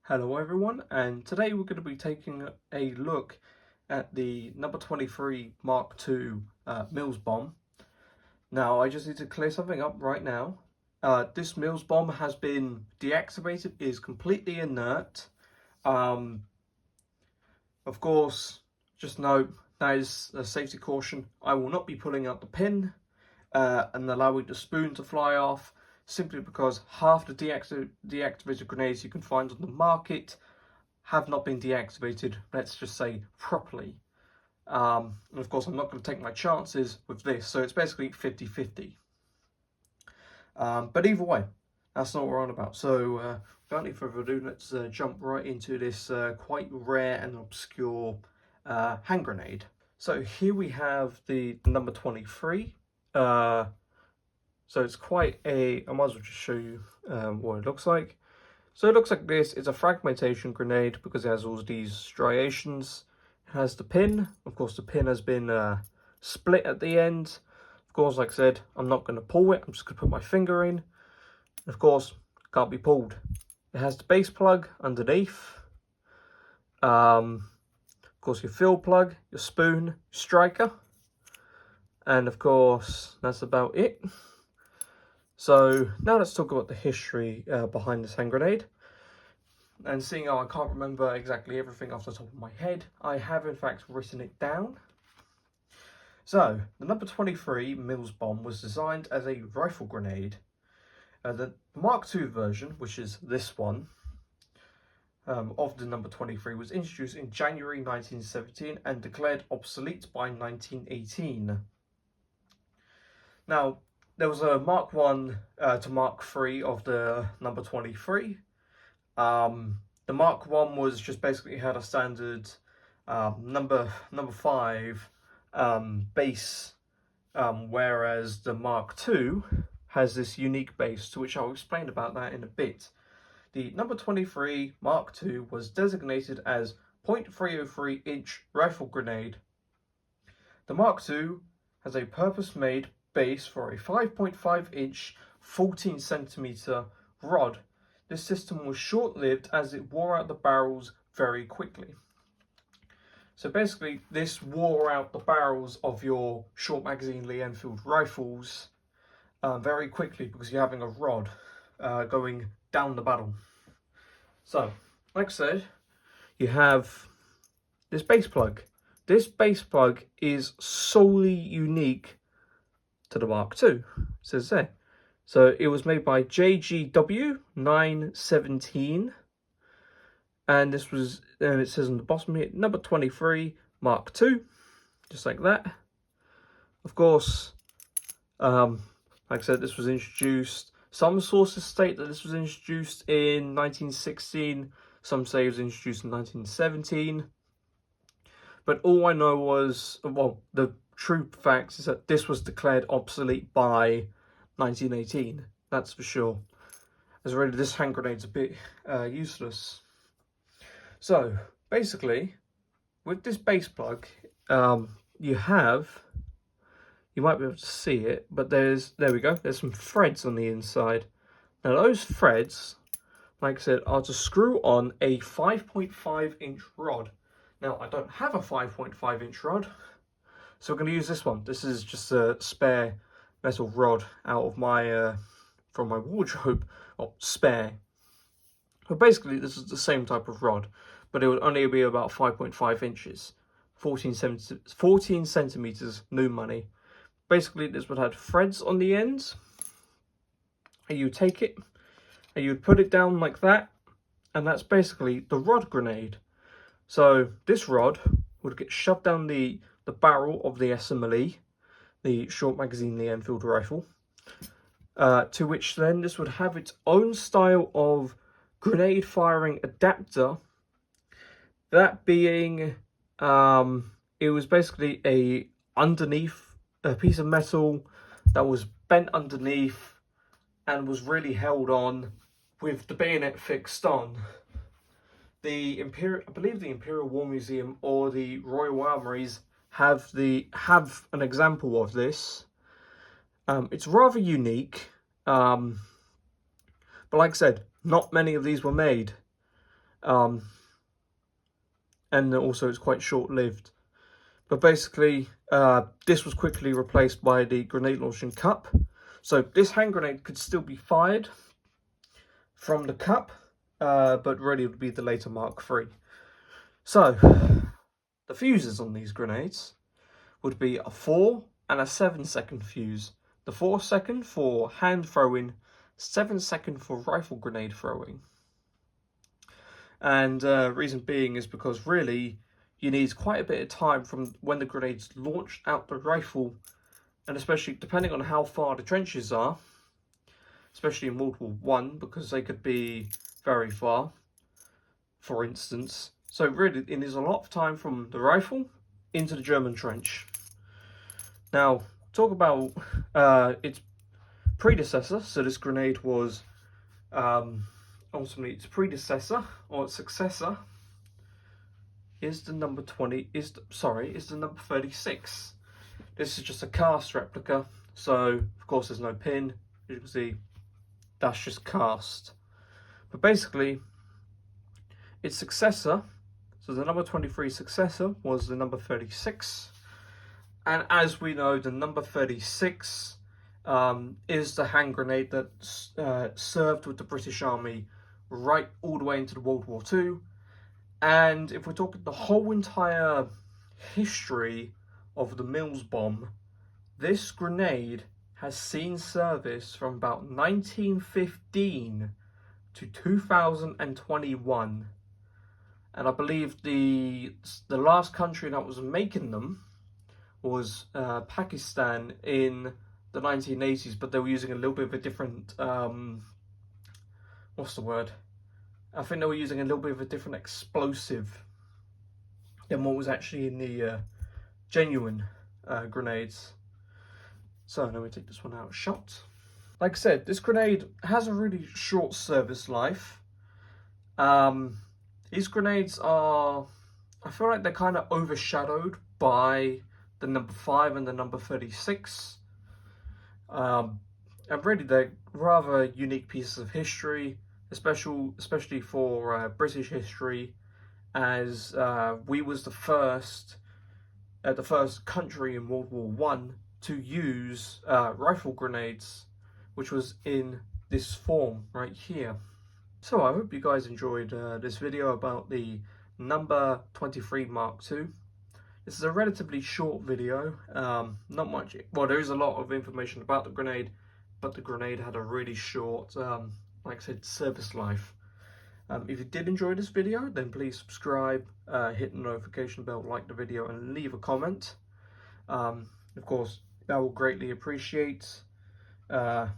Hello everyone, and today we're going to be taking a look at the number 23 Mark II Mills bomb. Now I just need to clear something up right now. This Mills bomb has been deactivated, is completely inert. Of course, just note that is a safety caution. I will not be pulling out the pin and allowing the spoon to fly off, simply because half the deactivated grenades you can find on the market have not been deactivated, let's just say, properly. And of course, I'm not going to take my chances with this, so it's basically 50-50. But either way, that's not what we're on about. So without any further ado, let's jump right into this quite rare and obscure hand grenade. So here we have the number 23. So it's quite I might as well just show you what it looks like. So it looks like this. It's a fragmentation grenade because it has all these striations. It has the pin. Of course, the pin has been split at the end. Of course, like I said, I'm not going to pull it. I'm just going to put my finger in. Of course, it can't be pulled. It has the base plug underneath. Of course, your fill plug, your spoon, striker. And of course, that's about it. So now let's talk about the history behind this hand grenade. And seeing how I can't remember exactly everything off the top of my head, I have in fact written it down. So the number 23 Mills bomb was designed as a rifle grenade. The Mark II version, which is this one, of the number 23 was introduced in January 1917 and declared obsolete by 1918. Now, there was a Mark I to Mark III of the number 23. The Mark I was just basically had a standard number 5 base, whereas the Mark II has this unique base, to which I'll explain about that in a bit. The number 23 Mark II was designated as .303 inch rifle grenade. The Mark II has a purpose-made base for a 5.5 inch 14 centimeter rod. This system was short-lived as it wore out the barrels very quickly. So basically, this wore out the barrels of your short magazine Lee Enfield rifles very quickly because you're having a rod going down the barrel. So, like I said, you have this base plug. This base plug is solely unique to the Mark II, it says there. So it was made by JGW 917, and this was, and it says on the bottom here, number 23 Mark II, just like that. Of course, like I said, this was introduced. Some sources state that this was introduced in 1916. Some say it was introduced in 1917. But all I know was, well, the true fact is that this was declared obsolete by 1918. That's for sure. As really, this hand grenade's a bit useless. So basically, with this base plug, you might be able to see it, but there we go. There's some threads on the inside. Now those threads, like I said, are to screw on a 5.5 inch rod. Now, I don't have a 5.5 inch rod, so we're going to use this one. This is just a spare metal rod out of my, from my wardrobe, or spare. But basically, this is the same type of rod, but it would only be about 5.5 inches, 14 centimeters, new money. Basically, this would have threads on the ends, and you take it, and you would put it down like that, and that's basically the rod grenade. So this rod would get shoved down the barrel of the SMLE, the short magazine Lee Enfield rifle, to which then this would have its own style of grenade firing adapter. That being, it was basically a piece of metal that was bent underneath and was really held on with the bayonet fixed on. I believe the Imperial War Museum or the Royal Armouries have an example of this. It's rather unique, but like I said, not many of these were made. and also it's quite short-lived. But basically, this was quickly replaced by the grenade launching cup. So this hand grenade could still be fired from the cup, but really it would be the later Mark III. So the fuses on these grenades would be a 4 and a 7-second fuse. The 4-second for hand throwing, 7-second for rifle grenade throwing. And reason being is because really you need quite a bit of time from when the grenade's launched out the rifle, and especially depending on how far the trenches are, especially in World War I, because they could be very far, for instance. So really it is a lot of time from the rifle into the German trench. Now, talk about its predecessor. So this grenade was ultimately its predecessor, or its successor, is the number 36. This is just a cast replica, so of course there's no pin. As you can see, that's just cast. But basically, its successor, so the number 23 successor was the number 36. And as we know, the number 36 is the hand grenade that served with the British Army right all the way into the World War II. And if we're talking the whole entire history of the Mills bomb, this grenade has seen service from about 1915 to 2021. And I believe the last country that was making them was Pakistan in the 1980s, but they were using a little bit of a different, what's the word? I think they were using a little bit of a different explosive than what was actually in the genuine grenades. So let me take this one out of shot. Like I said, this grenade has a really short service life. These grenades are, I feel like they're kind of overshadowed by the number 5 and the number 36. And really they're rather unique pieces of history, especially for British history, as we was the first country in World War I to use rifle grenades, which was in this form right here. So I hope you guys enjoyed this video about the number 23 Mark II. This is a relatively short video, not much, well, there is a lot of information about the grenade, but the grenade had a really short, like I said, service life. If you did enjoy this video, then please subscribe, hit the notification bell, like the video, and leave a comment. Of course, that will greatly appreciate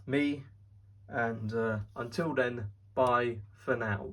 me, and until then, bye for now.